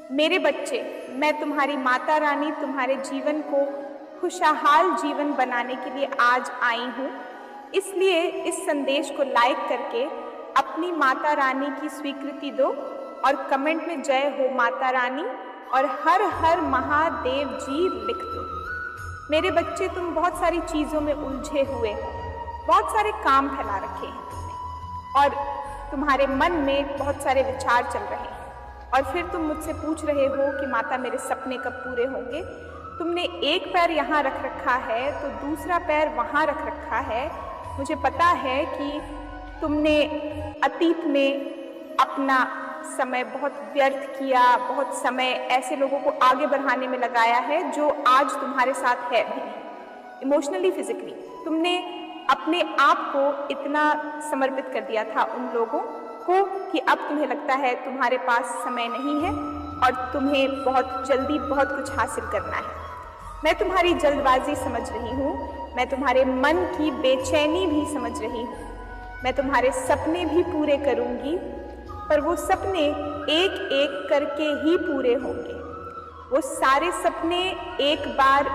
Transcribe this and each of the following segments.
मेरे बच्चे, मैं तुम्हारी माता रानी तुम्हारे जीवन को खुशहाल जीवन बनाने के लिए आज आई हूँ। इसलिए इस संदेश को लाइक करके अपनी माता रानी की स्वीकृति दो और कमेंट में जय हो माता रानी और हर हर महादेव जी लिख दो। मेरे बच्चे, तुम बहुत सारी चीज़ों में उलझे हुए हो, बहुत सारे काम फैला रखे हैं तुमने और तुम्हारे मन में बहुत सारे विचार चल रहे हैं और फिर तुम मुझसे पूछ रहे हो कि माता मेरे सपने कब पूरे होंगे। तुमने एक पैर यहाँ रख रखा है तो दूसरा पैर वहाँ रख रखा है। मुझे पता है कि तुमने अतीत में अपना समय बहुत व्यर्थ किया, बहुत समय ऐसे लोगों को आगे बढ़ाने में लगाया है जो आज तुम्हारे साथ है भी नहीं। इमोशनली, फिजिकली तुमने अपने आप को इतना समर्पित कर दिया था उन लोगों को कि अब तुम्हें लगता है तुम्हारे पास समय नहीं है और तुम्हें बहुत जल्दी बहुत कुछ हासिल करना है। मैं तुम्हारी जल्दबाजी समझ रही हूँ, मैं तुम्हारे मन की बेचैनी भी समझ रही हूँ। मैं तुम्हारे सपने भी पूरे करूँगी, पर वो सपने एक एक करके ही पूरे होंगे। वो सारे सपने एक बार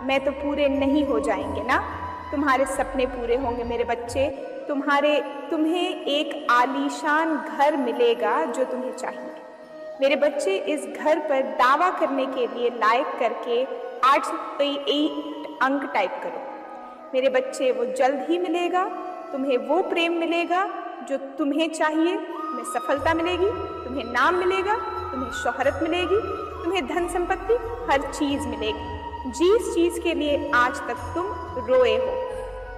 में तो पूरे नहीं हो जाएंगे ना। तुम्हारे सपने पूरे होंगे मेरे बच्चे। तुम्हें एक आलीशान घर मिलेगा जो तुम्हें चाहिए। मेरे बच्चे, इस घर पर दावा करने के लिए लाइक करके 8 अंक टाइप करो। मेरे बच्चे, वो जल्द ही मिलेगा। तुम्हें वो प्रेम मिलेगा जो तुम्हें चाहिए। तुम्हें सफलता मिलेगी, तुम्हें नाम मिलेगा, तुम्हें शोहरत मिलेगी, तुम्हें धन संपत्ति, हर चीज़ मिलेगी जिस चीज़ के लिए आज तक तुम रोए हो,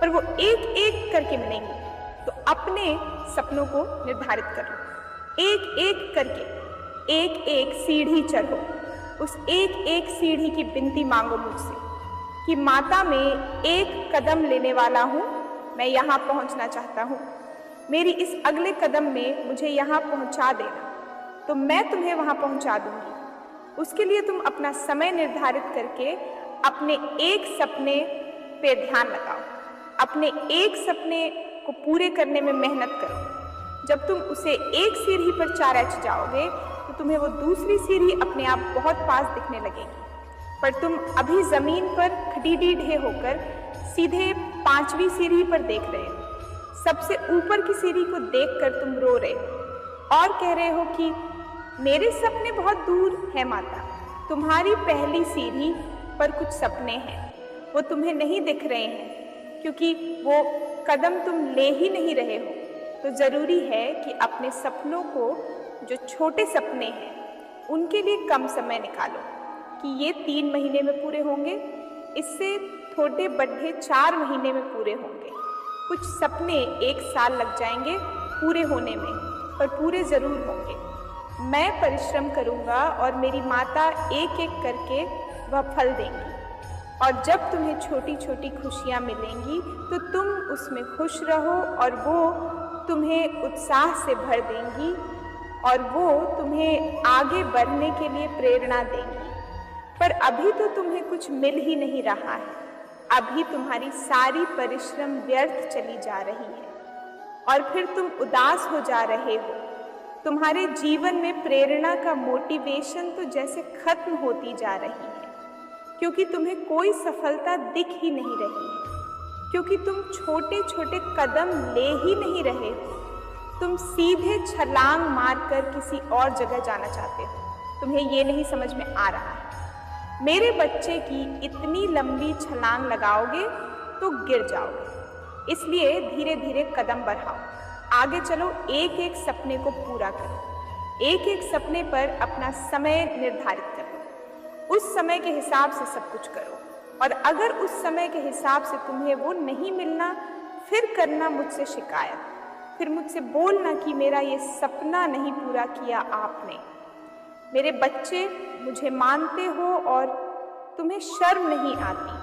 पर वो एक एक करके मिलेंगी। तो अपने सपनों को निर्धारित करो, एक एक करके एक एक सीढ़ी चढ़ो। उस एक एक सीढ़ी की विनती मांगो मुझसे कि माता, मैं एक कदम लेने वाला हूँ, मैं यहाँ पहुँचना चाहता हूँ। मेरी इस अगले कदम में मुझे यहाँ पहुँचा देना, तो मैं तुम्हें वहाँ पहुँचा दूँगी। उसके लिए तुम अपना समय निर्धारित करके अपने एक सपने पे ध्यान लगाओ, अपने एक सपने को पूरे करने में मेहनत करो। जब तुम उसे एक सीढ़ी पर 4H जाओगे तो तुम्हें वो दूसरी सीढ़ी अपने आप बहुत पास दिखने लगेगी, पर तुम अभी ज़मीन पर खटीडीढे होकर सीधे 5वीं सीढ़ी पर देख रहे हो। सबसे ऊपर की सीढ़ी को देखकर तुम रो रहे हो और कह रहे हो कि मेरे सपने बहुत दूर है माता। तुम्हारी पहली सीढ़ी पर कुछ सपने हैं, वो तुम्हें नहीं दिख रहे हैं क्योंकि वो कदम तुम ले ही नहीं रहे हो। तो ज़रूरी है कि अपने सपनों को, जो छोटे सपने हैं, उनके लिए कम समय निकालो कि ये 3 महीने में पूरे होंगे, इससे थोड़े बड़े 4 महीने में पूरे होंगे। कुछ सपने 1 साल लग जाएंगे पूरे होने में, पर पूरे ज़रूर होंगे। मैं परिश्रम करूँगा और मेरी माता एक एक करके वह फल देंगी और जब तुम्हें छोटी छोटी खुशियाँ मिलेंगी तो तुम उसमें खुश रहो और वो तुम्हें उत्साह से भर देंगी और वो तुम्हें आगे बढ़ने के लिए प्रेरणा देंगी। पर अभी तो तुम्हें कुछ मिल ही नहीं रहा है, अभी तुम्हारी सारी परिश्रम व्यर्थ चली जा रही है और फिर तुम उदास हो जा रहे हो। तुम्हारे जीवन में प्रेरणा का मोटिवेशन तो जैसे खत्म होती जा रही है क्योंकि तुम्हें कोई सफलता दिख ही नहीं रही है, क्योंकि तुम छोटे छोटे कदम ले ही नहीं रहे हो। तुम सीधे छलांग मारकर किसी और जगह जाना चाहते हो। तुम्हें ये नहीं समझ में आ रहा है। मेरे बच्चे की इतनी लंबी छलांग लगाओगे तो गिर जाओगे, इसलिए धीरे धीरे कदम बढ़ाओ, आगे चलो, एक एक सपने को पूरा करो, एक एक सपने पर अपना समय निर्धारित करो, उस समय के हिसाब से सब कुछ करो और अगर उस समय के हिसाब से तुम्हें वो नहीं मिलना, फिर करना मुझसे शिकायत, फिर मुझसे बोलना कि मेरा ये सपना नहीं पूरा किया आपने। मेरे बच्चे, मुझे मानते हो और तुम्हें शर्म नहीं आती,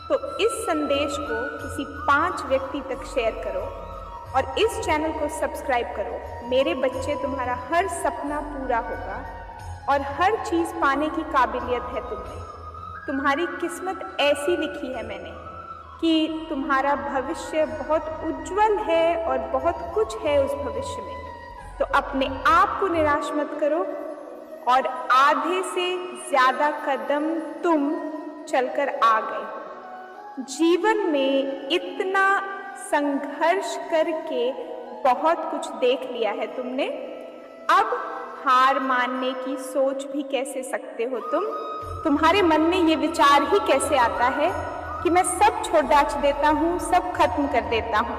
तो इस संदेश को किसी 5 व्यक्ति तक शेयर करो और इस चैनल को सब्सक्राइब करो। मेरे बच्चे, तुम्हारा हर सपना पूरा होगा और हर चीज़ पाने की काबिलियत है तुम्हें। तुम्हारी किस्मत ऐसी लिखी है मैंने कि तुम्हारा भविष्य बहुत उज्जवल है और बहुत कुछ है उस भविष्य में। तो अपने आप को निराश मत करो, और आधे से ज्यादा कदम तुम चलकर आ गए। जीवन में इतना संघर्ष करके बहुत कुछ देख लिया है तुमने। अब हार मानने की सोच भी कैसे सकते हो तुम? तुम्हारे मन में ये विचार ही कैसे आता है कि मैं सब छोड़ डाच देता हूँ, सब खत्म कर देता हूँ?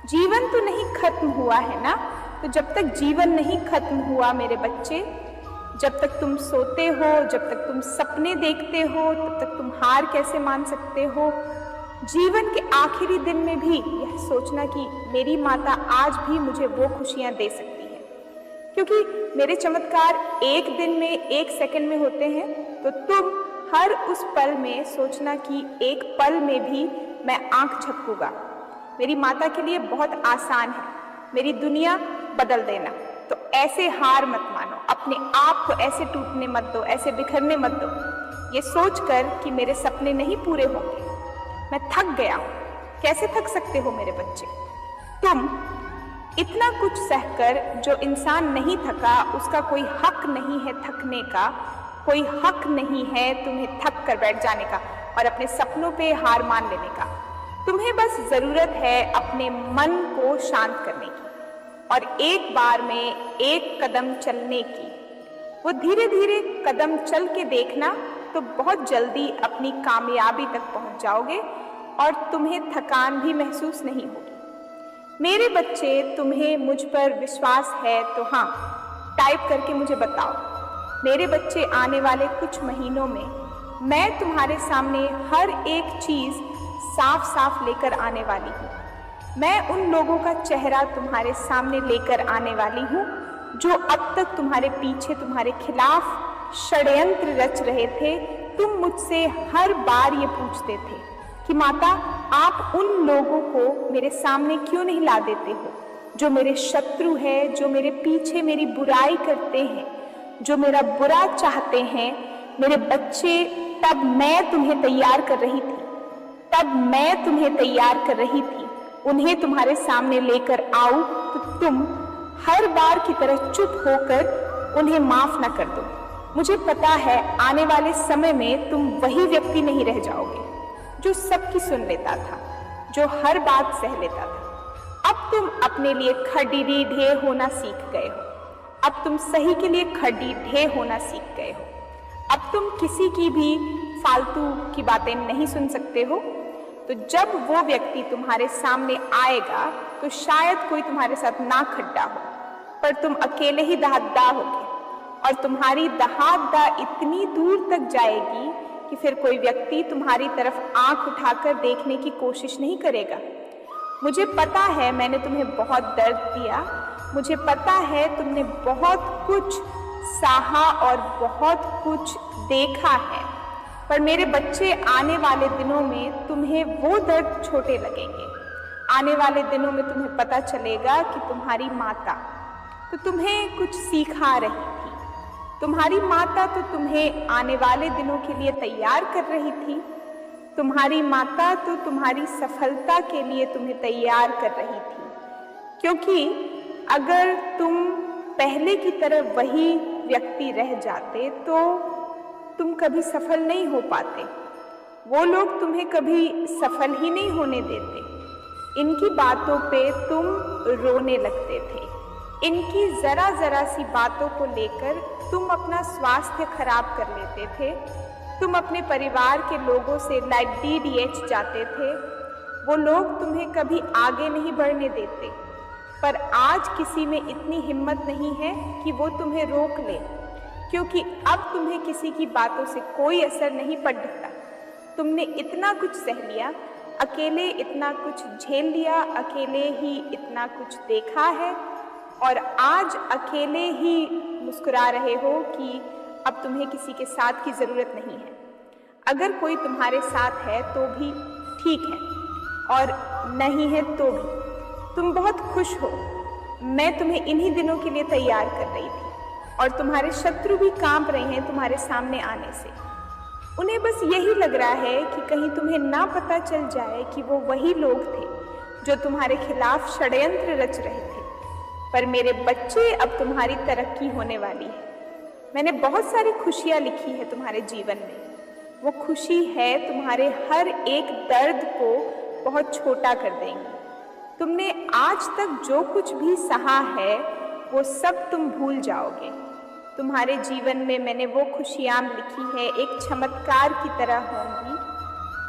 जीवन तो नहीं खत्म हुआ है ना। तो जब तक जीवन नहीं खत्म हुआ मेरे बच्चे, जब तक तुम सोते हो, जब तक तुम सपने देखते हो, तब तक तुम हार कैसे मान सकते हो? जीवन के आखिरी दिन में भी यह सोचना कि मेरी माता आज भी मुझे वो खुशियां दे सकती है, क्योंकि मेरे चमत्कार एक दिन में, एक सेकंड में होते हैं। तो तुम हर उस पल में सोचना कि एक पल में भी मैं आंख झपकूंगा। मेरी माता के लिए बहुत आसान है मेरी दुनिया बदल देना। तो ऐसे हार मत मानो, अपने आप को ऐसे टूटने मत दो, ऐसे बिखरने मत दो, ये सोचकर कि मेरे सपने नहीं पूरे होंगे, मैं थक गया हूं। कैसे थक सकते हो मेरे बच्चे? तुम इतना कुछ सहकर, जो इंसान नहीं थका उसका कोई हक नहीं है थकने का, कोई हक नहीं है तुम्हें थक कर बैठ जाने का और अपने सपनों पे हार मान लेने का। तुम्हें बस जरूरत है अपने मन को शांत करने की और एक बार में एक कदम चलने की। वो धीरे धीरे कदम चल के देखना, तो बहुत जल्दी अपनी कामयाबी तक पहुंच जाओगे और तुम्हें थकान भी महसूस नहीं होगी। मेरे बच्चे, तुम्हें मुझ पर विश्वास है तो हाँ, टाइप करके मुझे बताओ। मेरे बच्चे, आने वाले कुछ महीनों में मैं तुम्हारे सामने हर एक चीज साफ साफ लेकर आने वाली हूँ। मैं उन लोगों का चेहरा तुम्हारे सामने लेकर आने वाली हूँ जो अब तक तुम्हारे पीछे, तुम्हारे खिलाफ षड्यंत्र रच रहे थे। तुम मुझसे हर बार ये पूछते थे कि माता, आप उन लोगों को मेरे सामने क्यों नहीं ला देते हो जो मेरे शत्रु है, जो मेरे पीछे मेरी बुराई करते हैं, जो मेरा बुरा चाहते हैं। मेरे बच्चे, तब मैं तुम्हें तैयार कर रही थी, तब मैं तुम्हें तैयार कर रही थी उन्हें तुम्हारे सामने लेकर आऊं, तो तुम हर बार की तरह चुप होकर उन्हें माफ न कर दो। मुझे पता है आने वाले समय में तुम वही व्यक्ति नहीं रह जाओगे जो सबकी सुन लेता था, जो हर बात सह लेता था। अब तुम अपने लिए खड़ीढे होना सीख गए हो। अब तुम सही के लिए खड़ीढे होना सीख गए हो। अब तुम किसी की भी फालतू की बातें नहीं सुन सकते हो। तो जब वो व्यक्ति तुम्हारे सामने आएगा तो शायद कोई तुम्हारे साथ ना खड्डा हो, पर तुम अकेले ही दहादा होगे और तुम्हारी दहादा इतनी दूर तक जाएगी कि फिर कोई व्यक्ति तुम्हारी तरफ आंख उठाकर देखने की कोशिश नहीं करेगा। मुझे पता है मैंने तुम्हें बहुत दर्द दिया, मुझे पता है तुमने बहुत कुछ सहा और बहुत कुछ देखा है, पर मेरे बच्चे, आने वाले दिनों में तुम्हें वो दर्द छोटे लगेंगे। आने वाले दिनों में तुम्हें पता चलेगा कि तुम्हारी माता तो तुम्हें कुछ सिखा रही थी, तुम्हारी माता तो तुम्हें आने वाले दिनों के लिए तैयार कर रही थी, तुम्हारी माता तो तुम्हारी सफलता के लिए तुम्हें तैयार कर रही थी। क्योंकि अगर तुम पहले की तरह वही व्यक्ति रह जाते तो तुम कभी सफल नहीं हो पाते। वो लोग तुम्हें कभी सफल ही नहीं होने देते। इनकी बातों पे तुम रोने लगते थे। इनकी जरा जरा सी बातों को लेकर तुम अपना स्वास्थ्य खराब कर लेते थे। तुम अपने परिवार के लोगों से लाइक DDH जाते थे। वो लोग तुम्हें कभी आगे नहीं बढ़ने देते, पर आज किसी में इतनी हिम्मत नहीं है कि वो तुम्हें रोक ले, क्योंकि अब तुम्हें किसी की बातों से कोई असर नहीं पड़ता। तुमने इतना कुछ सह लिया, अकेले इतना कुछ झेल लिया, अकेले ही इतना कुछ देखा है और आज अकेले ही मुस्कुरा रहे हो कि अब तुम्हें किसी के साथ की ज़रूरत नहीं है। अगर कोई तुम्हारे साथ है तो भी ठीक है और नहीं है तो भी तुम बहुत खुश हो। मैं तुम्हें इन्हीं दिनों के लिए तैयार कर रही थी और तुम्हारे शत्रु भी कांप रहे हैं तुम्हारे सामने आने से। उन्हें बस यही लग रहा है कि कहीं तुम्हें ना पता चल जाए कि वो वही लोग थे जो तुम्हारे खिलाफ षड्यंत्र रच रहे थे। पर मेरे बच्चे, अब तुम्हारी तरक्की होने वाली है। मैंने बहुत सारी खुशियाँ लिखी है तुम्हारे जीवन में। वो खुशी है तुम्हारे हर एक दर्द को बहुत छोटा कर देंगी। तुमने आज तक जो कुछ भी सहा है वो सब तुम भूल जाओगे। तुम्हारे जीवन में मैंने वो खुशियाँ लिखी है एक चमत्कार की तरह होंगी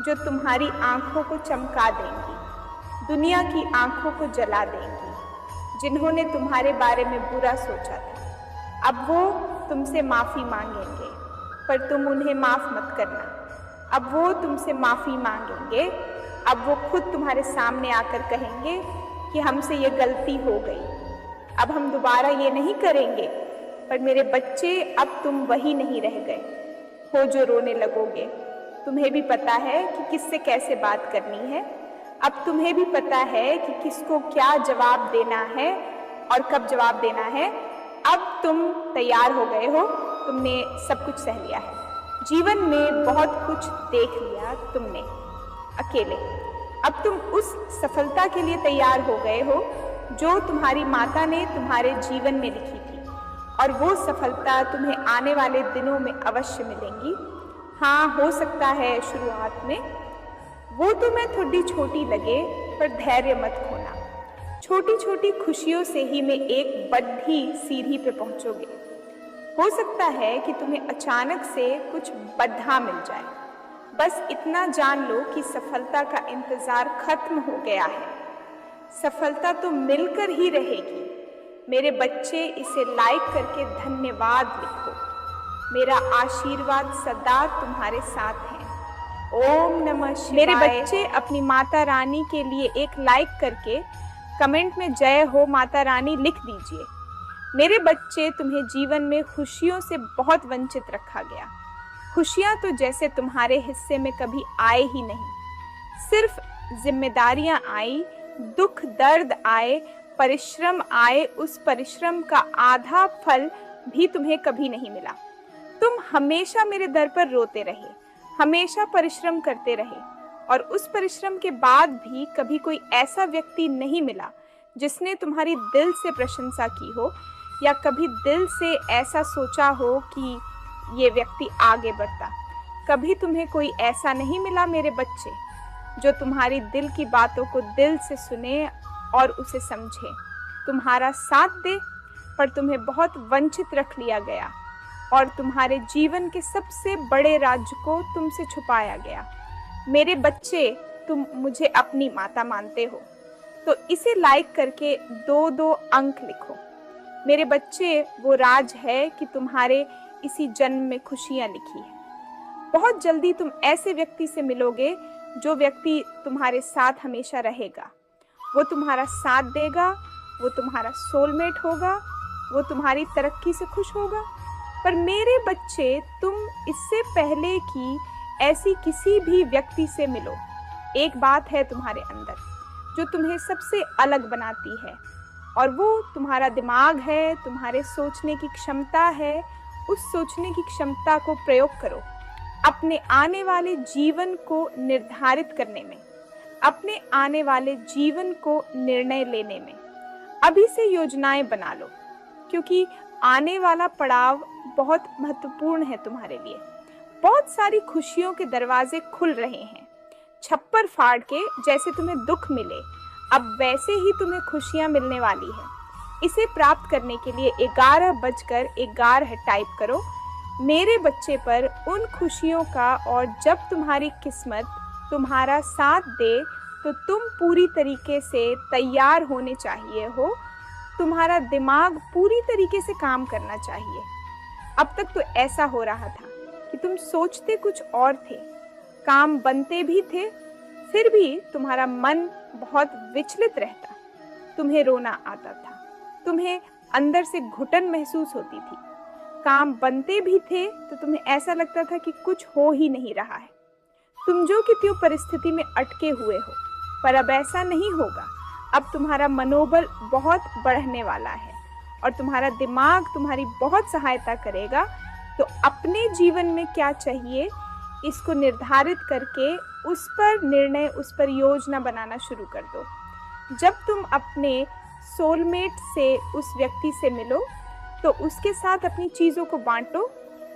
जो तुम्हारी आँखों को चमका देंगी, दुनिया की आँखों को जला देंगी। जिन्होंने तुम्हारे बारे में बुरा सोचा था अब वो तुमसे माफ़ी मांगेंगे, पर तुम उन्हें माफ़ मत करना। अब वो तुमसे माफ़ी मांगेंगे, अब वो खुद तुम्हारे सामने आकर कहेंगे कि हमसे ये गलती हो गई, अब हम दोबारा ये नहीं करेंगे। पर मेरे बच्चे अब तुम वही नहीं रह गए हो जो रोने लगोगे। तुम्हें भी पता है कि किससे कैसे बात करनी है। अब तुम्हें भी पता है कि किसको क्या जवाब देना है और कब जवाब देना है। अब तुम तैयार हो गए हो, तुमने सब कुछ सह लिया है। जीवन में बहुत कुछ देख लिया तुमने अकेले। अब तुम उस सफलता के लिए तैयार हो गए हो जो तुम्हारी माता ने तुम्हारे जीवन में लिखी थी, और वो सफलता तुम्हें आने वाले दिनों में अवश्य मिलेंगी। हाँ, हो सकता है शुरुआत में वो तुम्हें थोड़ी छोटी लगे, पर धैर्य मत खोना। छोटी छोटी खुशियों से ही में एक बड़ी सीढ़ी पे पहुंचोगे। हो सकता है कि तुम्हें अचानक से कुछ बड़ा मिल जाए। बस इतना जान लो कि सफलता का इंतजार खत्म हो गया है। सफलता तो मिलकर ही रहेगी। मेरे बच्चे, इसे लाइक करके धन्यवाद लिखो। मेरा आशीर्वाद सदा तुम्हारे साथ है। ओम नमः शिवाय। मेरे बच्चे, अपनी माता रानी के लिए एक लाइक करके कमेंट में जय हो माता रानी लिख दीजिए। मेरे बच्चे, तुम्हें जीवन में खुशियों से बहुत वंचित रखा गया। खुशियाँ तो जैसे तुम्हारे हिस्से में कभी आए ही नहीं। सिर्फ जिम्मेदारियाँ आई, दुख दर्द आए, परिश्रम आए। उस परिश्रम का आधा फल भी तुम्हें कभी नहीं मिला। तुम हमेशा मेरे दर पर रोते रहे, हमेशा परिश्रम करते रहे, और उस परिश्रम के बाद भी कभी कोई ऐसा व्यक्ति नहीं मिला जिसने तुम्हारी दिल से प्रशंसा की हो, या कभी दिल से ऐसा सोचा हो कि ये व्यक्ति आगे बढ़ता। कभी तुम्हें कोई ऐसा नहीं मिला मेरे बच्चे जो तुम्हारी दिल की बातों को दिल से सुने और उसे समझे, तुम्हारा साथ दे। पर तुम्हें बहुत वंचित रख लिया गया और तुम्हारे जीवन के सबसे बड़े राज को तुमसे छुपाया गया। मेरे बच्चे, तुम मुझे अपनी माता मानते हो तो इसे लाइक करके 2-2 अंक लिखो। मेरे बच्चे, वो राज है कि तुम्हारे इसी जन्म में खुशियाँ लिखी है। बहुत जल्दी तुम ऐसे व्यक्ति से मिलोगे जो व्यक्ति तुम्हारे साथ हमेशा रहेगा। वो तुम्हारा साथ देगा, वो तुम्हारा सोलमेट होगा, वो तुम्हारी तरक्की से खुश होगा। पर मेरे बच्चे, तुम इससे पहले कि ऐसी किसी भी व्यक्ति से मिलो, एक बात है तुम्हारे अंदर जो तुम्हें सबसे अलग बनाती है, और वो तुम्हारा दिमाग है, तुम्हारे सोचने की क्षमता है। उस सोचने की क्षमता को प्रयोग करो अपने आने वाले जीवन को निर्धारित करने में, अपने आने वाले जीवन को निर्णय लेने में। अभी से योजनाएं बना लो, क्योंकि आने वाला पड़ाव बहुत महत्वपूर्ण है तुम्हारे लिए। बहुत सारी खुशियों के दरवाजे खुल रहे हैं। छप्पर फाड़ के जैसे तुम्हें दुख मिले, अब वैसे ही तुम्हें खुशियां मिलने वाली है। इसे प्राप्त करने के लिए 11:11 टाइप करो मेरे बच्चे पर उन खुशियों का, और जब तुम्हारी किस्मत तुम्हारा साथ दे तो तुम पूरी तरीके से तैयार होने चाहिए हो। तुम्हारा दिमाग पूरी तरीके से काम करना चाहिए। अब तक तो ऐसा हो रहा था कि तुम सोचते कुछ और थे, काम बनते भी थे, फिर भी तुम्हारा मन बहुत विचलित रहता। तुम्हें रोना आता था, तुम्हें अंदर से घुटन महसूस होती थी। काम बनते भी थे तो तुम्हें ऐसा लगता था कि कुछ हो ही नहीं रहा है। तुम जो कि त्यों परिस्थिति में अटके हुए हो, पर अब ऐसा नहीं होगा। अब तुम्हारा मनोबल बहुत बढ़ने वाला है और तुम्हारा दिमाग तुम्हारी बहुत सहायता करेगा। तो अपने जीवन में क्या चाहिए, इसको निर्धारित करके उस पर निर्णय, उस पर योजना बनाना शुरू कर दो। जब तुम अपने सोलमेट से, उस व्यक्ति से मिलो तो उसके साथ अपनी चीज़ों को बांटो।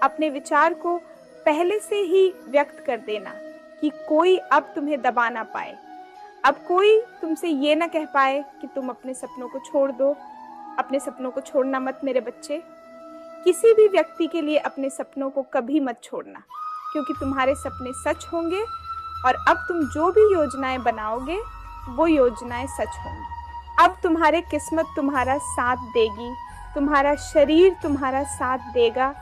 अपने विचार को पहले से ही व्यक्त कर देना कि कोई अब तुम्हें दबा ना पाए, अब कोई तुमसे ये ना कह पाए कि तुम अपने सपनों को छोड़ दो। अपने सपनों को छोड़ना मत मेरे बच्चे। किसी भी व्यक्ति के लिए अपने सपनों को कभी मत छोड़ना, क्योंकि तुम्हारे सपने सच होंगे और अब तुम जो भी योजनाएं बनाओगे वो योजनाएं सच होंगी। अब तुम्हारे किस्मत तुम्हारा साथ देगी, तुम्हारा शरीर तुम्हारा साथ देगा।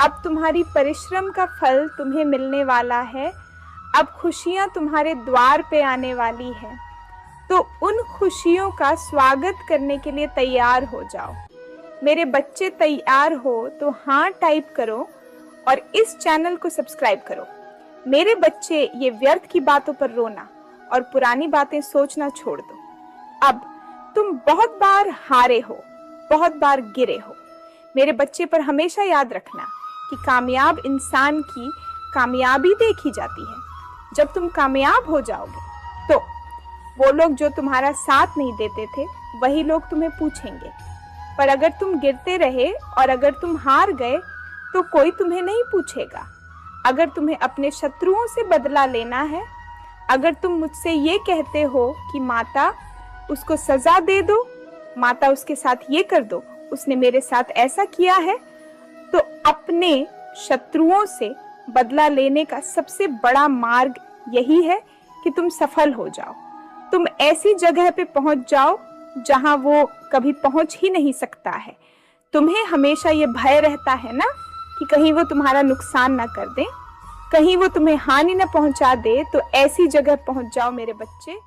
अब तुम्हारी परिश्रम का फल तुम्हें मिलने वाला है। अब खुशियां तुम्हारे द्वार पे आने वाली है, तो उन खुशियों का स्वागत करने के लिए तैयार हो जाओ। मेरे बच्चे तैयार हो तो हाँ टाइप करो और इस चैनल को सब्सक्राइब करो। मेरे बच्चे ये व्यर्थ की बातों पर रोना और पुरानी बातें सोचना छोड़ दो। अब तुम बहुत बार हारे हो, बहुत बार गिरे हो। मेरे बच्चे पर हमेशा याद रखना कि कामयाब इंसान की कामयाबी देखी जाती है। जब तुम कामयाब हो जाओगे तो वो लोग जो तुम्हारा साथ नहीं देते थे वही लोग तुम्हें पूछेंगे। पर अगर तुम गिरते रहे और अगर तुम हार गए तो कोई तुम्हें नहीं पूछेगा। अगर तुम्हें अपने शत्रुओं से बदला लेना है, अगर तुम मुझसे ये कहते हो कि माता उसको सजा दे दो, माता उसके साथ ये कर दो, उसने मेरे साथ ऐसा किया है, तो अपने शत्रुओं से बदला लेने का सबसे बड़ा मार्ग यही है कि तुम सफल हो जाओ। तुम ऐसी जगह पे पहुंच जाओ जहां वो कभी पहुंच ही नहीं सकता है। तुम्हें हमेशा ये भय रहता है ना कि कहीं वो तुम्हारा नुकसान ना कर दे, कहीं वो तुम्हें हानि ना पहुंचा दे। तो ऐसी जगह पहुंच जाओ मेरे बच्चे